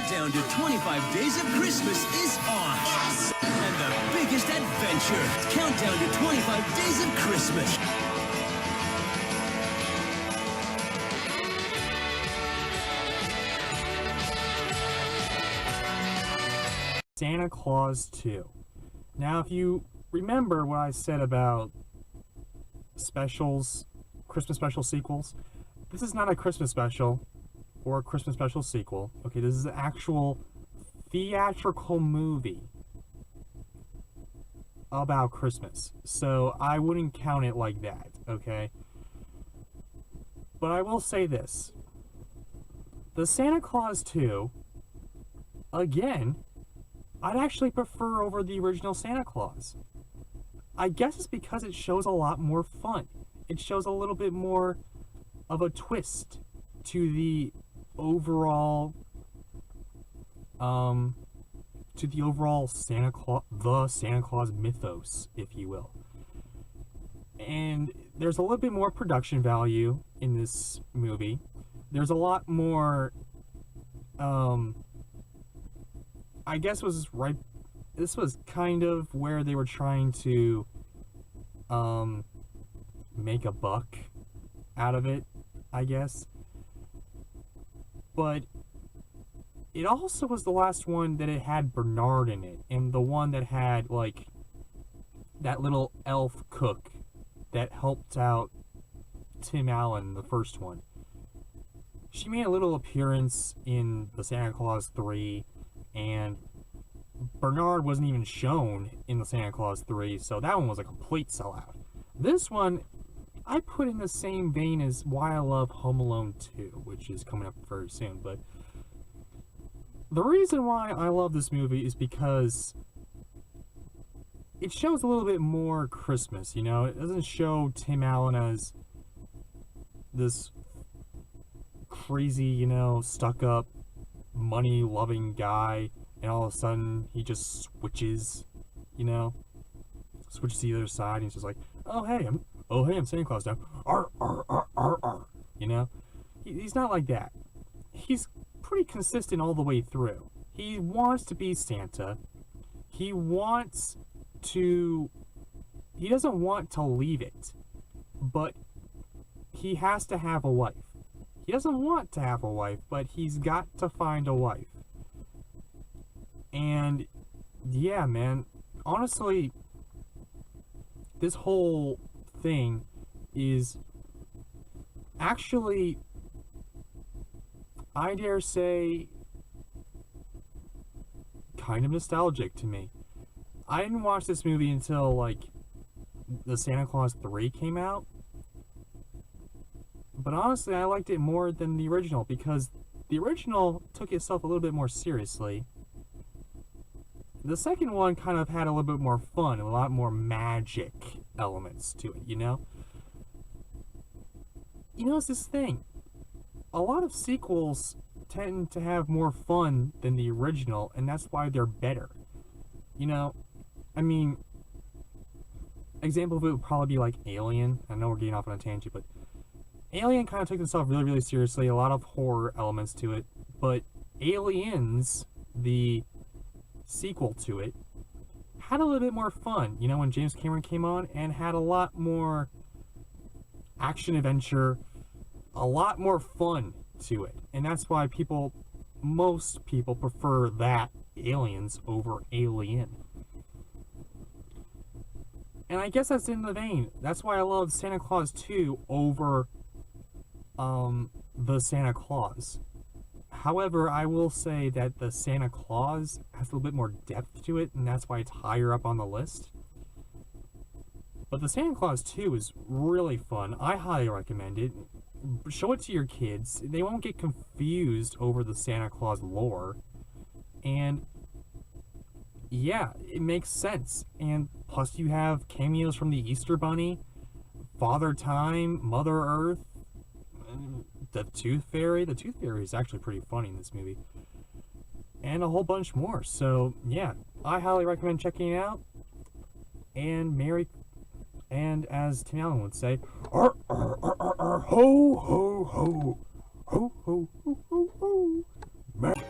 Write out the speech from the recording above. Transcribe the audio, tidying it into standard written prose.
countdown to 25 Days of Christmas is on. Yes! And the biggest adventure, countdown to 25 Days of Christmas. Santa Claus 2. Now, if you remember what I said about specials, Christmas special sequels, this is not a Christmas special or a Christmas special sequel. Okay, this is an actual theatrical movie about Christmas. So I wouldn't count it like that, okay? But I will say this. The Santa Claus 2, again, I'd actually prefer over the original Santa Claus. I guess it's because it shows a lot more fun. It shows a little bit more of a twist to the overall Santa Claus mythos, if you will. And there's a little bit more production value in this movie. There's a lot more I guess this was kind of where they were trying to make a buck out of it, I guess. But it also was the last one that it had Bernard in it, and the one that had, like, that little elf cook that helped out Tim Allen, the first one. She made a little appearance in the Santa Claus 3, and Bernard wasn't even shown in the Santa Claus 3, so that one was a complete sellout. This one, I put in the same vein as Why I Love Home Alone 2, which is coming up very soon, but the reason why I love this movie is because it shows a little bit more Christmas, you know? It doesn't show Tim Allen as this crazy, you know, stuck-up, money-loving guy, and all of a sudden he just switches, you know? Switches to the other side, and he's just like, oh hey, I'm Santa Claus now. Arr, arr, arr, arr, arr. You know? He's not like that. He's pretty consistent all the way through. He wants to be Santa. He doesn't want to leave it, but he has to have a wife. He doesn't want to have a wife, but he's got to find a wife. And yeah, man, honestly, this whole thing is actually, I dare say, kind of nostalgic to me. I didn't watch this movie until, like, the Santa Claus 3 came out. But honestly, I liked it more than the original, because the original took itself a little bit more seriously. The second one kind of had a little bit more fun, and a lot more magic elements to it, you know? You know, it's this thing. A lot of sequels tend to have more fun than the original, and that's why they're better. You know, I mean, example of it would probably be like Alien. I know we're getting off on a tangent, but Alien kind of took itself really, really seriously, a lot of horror elements to it, but Aliens, the sequel to it, had a little bit more fun, you know, when James Cameron came on, and had a lot more action-adventure, a lot more fun to it, and that's why most people prefer that Aliens over Alien. And I guess that's in the vein. That's why I love Santa Claus 2 over the Santa Claus. However, I will say that the Santa Claus has a little bit more depth to it, and that's why it's higher up on the list. But the Santa Claus 2 is really fun. I highly recommend it. Show it to your kids. They won't get confused over the Santa Claus lore. And yeah, it makes sense. And plus you have cameos from the Easter Bunny, Father Time, Mother Earth, the Tooth Fairy. The Tooth Fairy is actually pretty funny in this movie. And a whole bunch more. So, yeah, I highly recommend checking it out. And and as Tim Allen would say, ho, ho, ho, ho, ho, ho, ho, ho, ho.